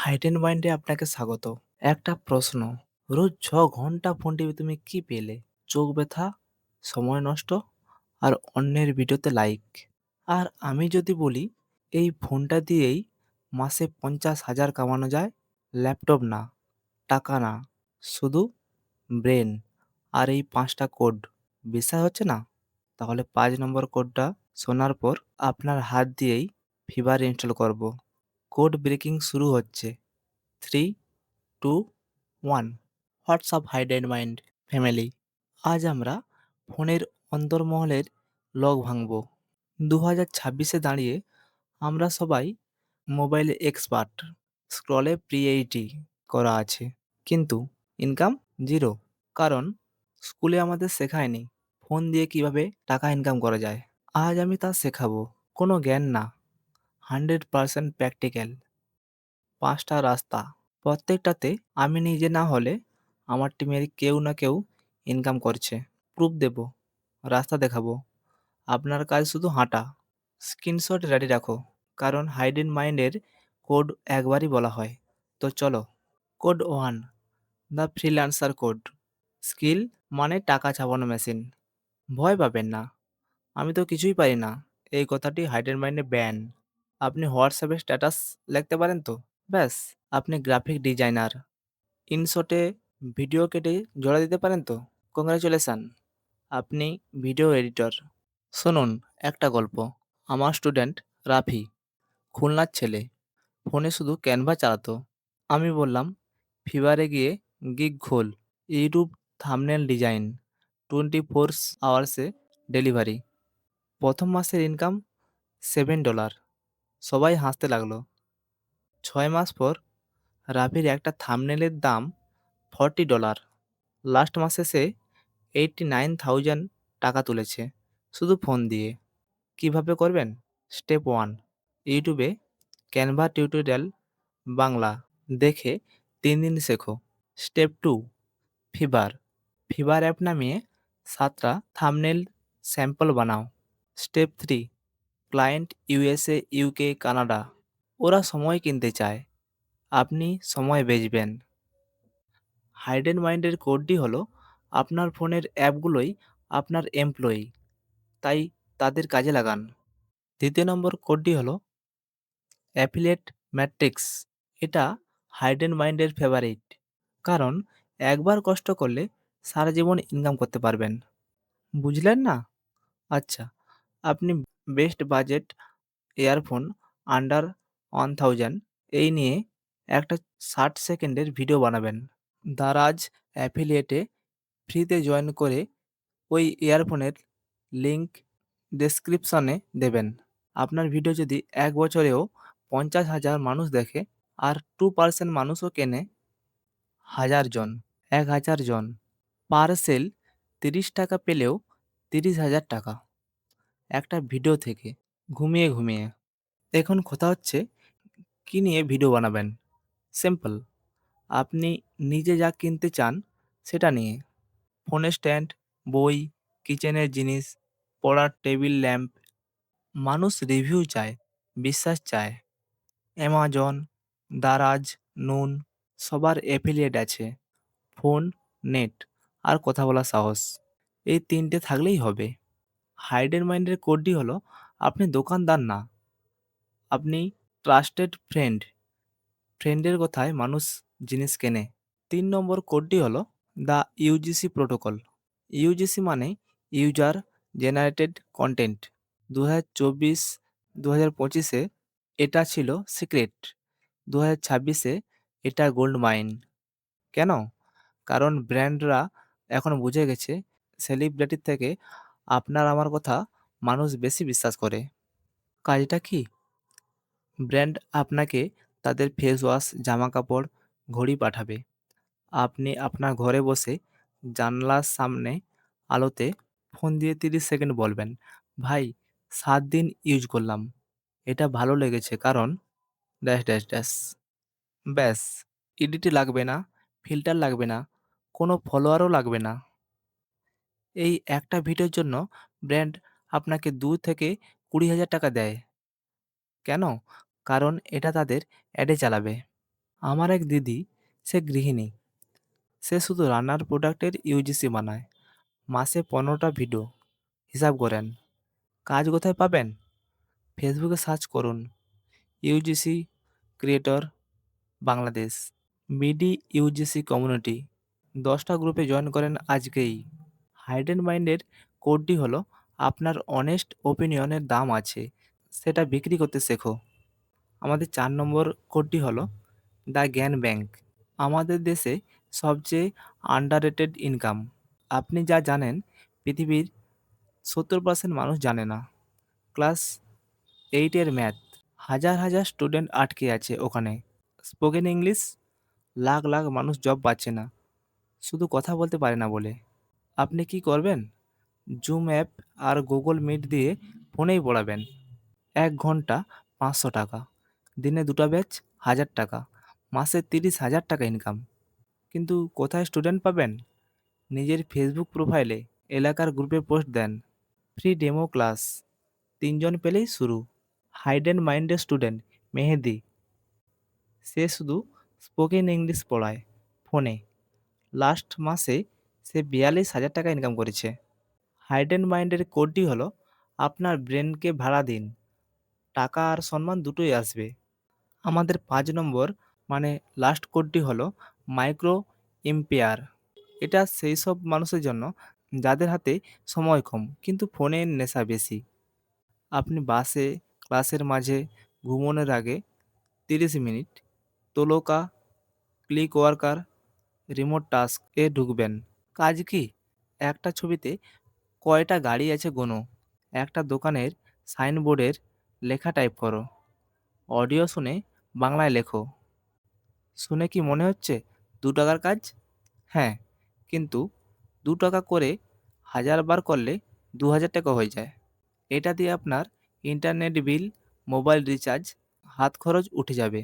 Hide and মাইন্ডে আপনাকে স্বাগত। একটা প্রশ্ন, রোজ ৬ ঘন্টা ফোন টিপে তুমি কি পেলে? চোখ ব্যথা, সময় নষ্ট আর অন্যের ভিডিওতে লাইক। আর আমি যদি বলি এই ফোনটা দিয়েই মাসে ৫০,০০০ কামানো যায়, ল্যাপটপ না, টাকা না, শুধু ব্রেন আর এই ৫টা কোড। বিশ্বাস হচ্ছে না? তাহলে ৫ নম্বর কোডটা শোনার পর আপনার হাত দিয়েই ফিভার ইনস্টল করব। কোড ব্রেকিং শুরু হচ্ছে। 3, 2, 1। WhatsApp hide and mind family. আজ আমরা ফোনের অন্তর্মহলের লক ভাঙব। 2026-এ দাঁড়িয়ে আমরা সবাই মোবাইলে এক্সপার্ট। স্ক্রলে প্রি-80 করা আছে। কিন্তু ইনকাম জিরো। কারণ স্কুলে আমাদের শেখায়নি ফোন দিয়ে কিভাবে টাকা ইনকাম করা যায়। আজ আমি তা শেখাবো। কোনো জ্ঞান না, 100% প্র্যাকটিক্যাল। ৫টা রাস্তা। প্রত্যেকটাতে আমি নিজে না হলে আমার টিমের কেউ না কেউ ইনকাম করছে। প্রুফ দেব, রাস্তা দেখাবো। আপনার কাজ শুধু হাঁটা। স্ক্রিনশট রেডি রাখো। কারণ হাইড অ্যান্ড মাইন্ডের কোড একবারই বলা হয়। তো চলো। Code 1, the freelancer code. Skill মানে টাকা ছাপানো মেশিন। ভয় পাবেন না, আমি তো কিছুই পারি না, এই কথাটি হাইড অ্যান্ড মাইন্ডে ব্যান। আপনি হোয়াটসঅ্যাপে স্ট্যাটাস লিখতে পারেন তো? ব্যাস, আপনি গ্রাফিক ডিজাইনার। ইনশটে ভিডিও কেটে জোড়া দিতে পারেন তো? কংগ্রাচুলেশন, আপনি ভিডিও এডিটর। শুনুন একটা গল্প। আমার স্টুডেন্ট রাফি, খুলনার ছেলে, ফোনে শুধু ক্যানভা চালাতো। আমি বললাম ফিভারে গিয়ে গিগ খোল, ইউটিউব থাম্বনেল ডিজাইন, 24 আওয়ার্সে ডেলিভারি। প্রথম মাসের ইনকাম $7। সবাই হাসতে লাগলো। 6 মাস পর রাফির একটা থাম্বনেলের দাম $40। লাস্ট মাসে সে 89,000 টাকা তুলেছে শুধু ফোন দিয়ে। কিভাবে করবেন? স্টেপ 1, ইউটিউবে ক্যানভা টিউটোরিয়াল বাংলা দেখে 3 দিন শেখো। Step 2, fever. ফিভার অ্যাপ নামিয়ে 7টা থাম্বনেল স্যাম্পল বানাও। Step 3, client USA, UK, Canada. ওরা সময় কিনতে চায়, আপনি সময় বেচবেন। হাইড অ্যান্ড মাইন্ডের কোডটি হলো আপনার ফোনের অ্যাপগুলোই আপনার এমপ্লয়ি, তাই তাদের কাজে লাগান। দ্বিতীয় নম্বর কোডটি হলো অ্যাফিলিয়েট ম্যাট্রিক্স। এটা হাইড অ্যান্ড মাইন্ডের ফেভারিট। কারণ একবার কষ্ট করলে সারা জীবন ইনকাম করতে পারবেন। বুঝলেন না? আচ্ছা, আপনি বেস্ট বাজেট ইয়ারফোন আন্ডার 1000 এই নিয়ে একটা 60 সেকেন্ডের ভিডিও বানাবেন। দারাজ অ্যাফিলিয়েটে ফ্রিতে জয়েন করে ওই ইয়ারফোনের লিঙ্ক ডেসক্রিপশনে দেবেন। আপনার ভিডিও যদি 1 বছরেও 50,000 মানুষ দেখে আর 2% মানুষও কেনে, 1000 জন, 1000 জন, পার সেল ৳30 পেলেও 30,000 টাকা একটা ভিডিও থেকে, ঘুমিয়ে ঘুমিয়ে। এখন কথা হচ্ছে কি নিয়ে ভিডিও বানাবেন? সিম্পল, আপনি নিজে যা কিনতে চান সেটা নিয়ে। ফোনের স্ট্যান্ড, বই, কিচেনের জিনিস, পড়ার টেবিল ল্যাম্প। মানুষ রিভিউ চায়, বিশ্বাস চায়। অ্যামাজন, দারাজ, নুন সবার অ্যাফিলিয়েট আছে। ফোন, নেট আর কথা বলার সাহস। এই 3টে থাকলেই হবে। হাইড অ্যান্ড মাইন্ডের কোডটি হলো আপনি দোকানদার না, আপনি ট্রাস্টেড ফ্রেন্ড। ফ্রেন্ডের কথায় মানুষ জিনিস কেনে। 3 নম্বর কোডটি হলো দ্য ইউজিসি প্রোটোকল। ইউজিসি মানে ইউজার জেনারেটেড কন্টেন্ট। 2024, 2025-এ এটা ছিল সিক্রেট। 2026-এ এটা গোল্ড মাইন। কেন? কারণ ব্র্যান্ডরা এখন বুঝে গেছে সেলিব্রিটির থেকে আপনার আমার কথা মানুষ বেশি বিশ্বাস করে। কাজটা কি? ব্র্যান্ড আপনাকে তাদের ফেস ওয়াশ, জামাকাপড়, ঘড়ি পাঠাবে। আপনি আপনার ঘরে বসে জানলার সামনে আলোতে ফোন দিয়ে 30 সেকেন্ড বলবেন, ভাই 7 দিন ইউজ করলাম। এটা ভালো লেগেছে কারণ ড্যাশ ড্যাশ ড্যাশ। ব্যাস, এডিটই লাগবে না, ফিল্টার লাগবে না, কোনো ফলোয়ারও লাগবে না। এই একটা ভিডিওর জন্য ব্র্যান্ড আপনাকে 2 থেকে 20,000 টাকা দেয়। কেন? কারণ এটা তাদের অ্যাডে চালাবে। আমার এক দিদি, সে গৃহিণী। সে শুধু রান্নার প্রোডাক্টের ইউজিসি বানায়। মাসে 15টা ভিডিও। হিসাব করেন। কাজ কোথায় পাবেন? ফেসবুকে সার্চ করুন UGC creator Bangladesh, BD UGC community. 10টা গ্রুপে জয়েন করেন আজকেই। হাইড অ্যান্ড মাইন্ডের কোডটি হলো আপনার অনেস্ট ওপিনিয়নের দাম আছে, সেটা বিক্রি করতে শেখো। আমাদের 4 নম্বর কোডটি হলো দ্য জ্ঞান ব্যাংক। আমাদের দেশে সবচেয়ে আন্ডাররেটেড ইনকাম। আপনি যা জানেন পৃথিবীর 70% মানুষ জানে না। ক্লাস 8-এর ম্যাথ, হাজার হাজার স্টুডেন্ট আটকে আছে ওখানে। স্পোকেন ইংলিশ, লাখ লাখ মানুষ জব পাচ্ছে না, শুধু কথা বলতে পারে না বলে। আপনি কি করবেন? জুম অ্যাপ আর গুগল মিট দিয়ে ফোনেই পড়াবেন। 1 ঘন্টা 500 টাকা, দিনে 2টা ব্যাচ 1000 টাকা, মাসে 30,000 টাকা ইনকাম। কিন্তু কোথায় স্টুডেন্ট পাবেন? নিজের ফেসবুক প্রোফাইলে, এলাকার গ্রুপে পোস্ট দেন। ফ্রি ডেমো ক্লাস, 3জন পেলেই শুরু। হাইড অ্যান্ড মাইন্ডের স্টুডেন্ট মেহেদি, সে শুধু স্পোকেন ইংলিশ পড়ায় ফোনে। লাস্ট মাসে সে 42,000 টাকা ইনকাম করেছে। হাইড অ্যান্ড মাইন্ডের কোডটি হলো আপনার ব্রেনকে ভাড়া দিন, টাকা আর সম্মান দুটোই আসবে। আমাদের 5 নম্বর মানে লাস্ট কোডটি হলো মাইক্রো এম্পেয়ার। এটা সেই সব মানুষের জন্য যাদের হাতে সময় কম কিন্তু ফোনের নেশা বেশি। আপনি বাসে, ক্লাসের মাঝে, ঘুমানোর আগে 30 minute Toloka, Clickworker, remote task এ ঢুকবেন। কাজ কি? একটা ছবিতে কয়টা গাড়ি আছে গোনো। একটা দোকানের সাইনবোর্ডের লেখা টাইপ করো। অডিও শুনে বাংলায় লেখো। শুনে কি মনে হচ্ছে 2 টাকার কাজ? হ্যাঁ, কিন্তু 2 টাকা করে 1000 বার করলে 2000 টাকা হয়ে যায়। এটা দিয়ে আপনার ইন্টারনেট বিল, মোবাইল রিচার্জ, হাত খরচ উঠে যাবে।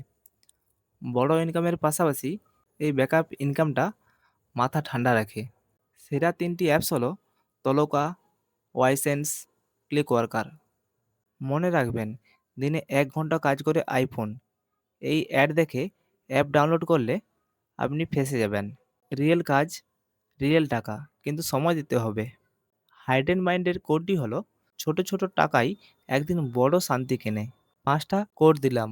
বড় ইনকামের পাশাপাশি এই ব্যাকআপ ইনকামটা মাথা ঠান্ডা রাখে। সেরা 3টি অ্যাপস হলো তলোকা, ওয়াইসেন্স, ক্লিক ওয়ার্কার। মনে রাখবেন, দিনে 1 ঘন্টা কাজ করে আইফোন। এই অ্যাড দেখে অ্যাপ ডাউনলোড করলে আপনি ফেঁসে যাবেন। রিয়েল কাজ, রিয়েল টাকা, কিন্তু সময় দিতে হবে। হাইড অ্যান্ড মাইন্ডের কোডটি হলো ছোট ছোট টাকাই একদিন বড় শান্তি কেনে। 5টা কোড দিলাম,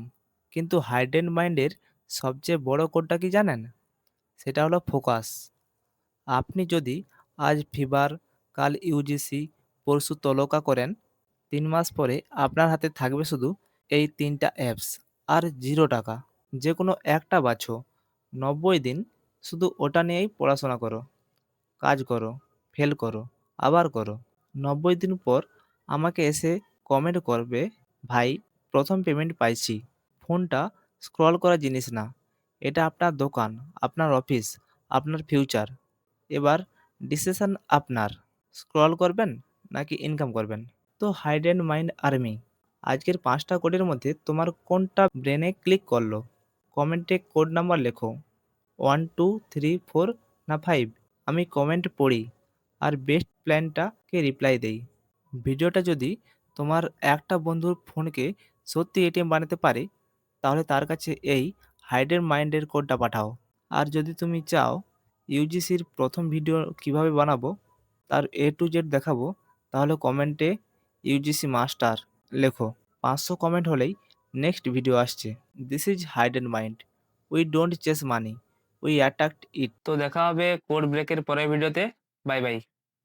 কিন্তু হাইড অ্যান্ড মাইন্ডের সবচেয়ে বড় কোডটা কি জানেন? সেটা হলো ফোকাস। আপনি যদি আজ ফিভার, কাল ইউজিসি, পরশু তলোকা করেন, 3 মাস পরে আপনার হাতে থাকবে শুধু এই 3টা অ্যাপস আর 0 টাকা। যে কোনো একটা বাছো, 90 দিন শুধু ওটা নিয়েই পড়াশোনা করো, কাজ করো, ফেল করো, আবার করো। 90 দিন পর আমাকে এসে কমেন্ট করবে, ভাই প্রথম পেমেন্ট পাইছি। ফোনটা স্ক্রল করা জিনিস না, এটা আপনার দোকান, আপনার অফিস, আপনার ফিউচার। এবার ডিসিশন আপনার, স্ক্রল করবেন নাকি ইনকাম করবেন। তো হাইড অ্যান্ড মাইন্ড আর্মি, আজকের 5টা কোডের মধ্যে তোমার কোনটা ব্রেনে ক্লিক করলো? কমেন্টে কোড নাম্বার লেখো, 1 2 3 4 না 5। আমি কমেন্ট পড়ি আর বেস্ট প্ল্যানটাকে রিপ্লাই দেই। ভিডিওটা যদি তোমার একটা বন্ধুর ফোনকে সত্যি এটিএম বানাতে পারে, তাহলে তার কাছে এই হাইডের মাইন্ডের কোডটা পাঠাও। আর যদি তুমি চাও ইউজিসির প্রথম ভিডিও কিভাবে বানাবো তার A to Z দেখাবো, তাহলে কমেন্টে ইউজিসি মাস্টার লেখো। 500 কমেন্ট হলেই নেক্সট ভিডিও আসছে। This is hide and mind. We don't chase money, we attract it. তো দেখা হবে কোড ব্রেকের পরের ভিডিওতে। Bye by.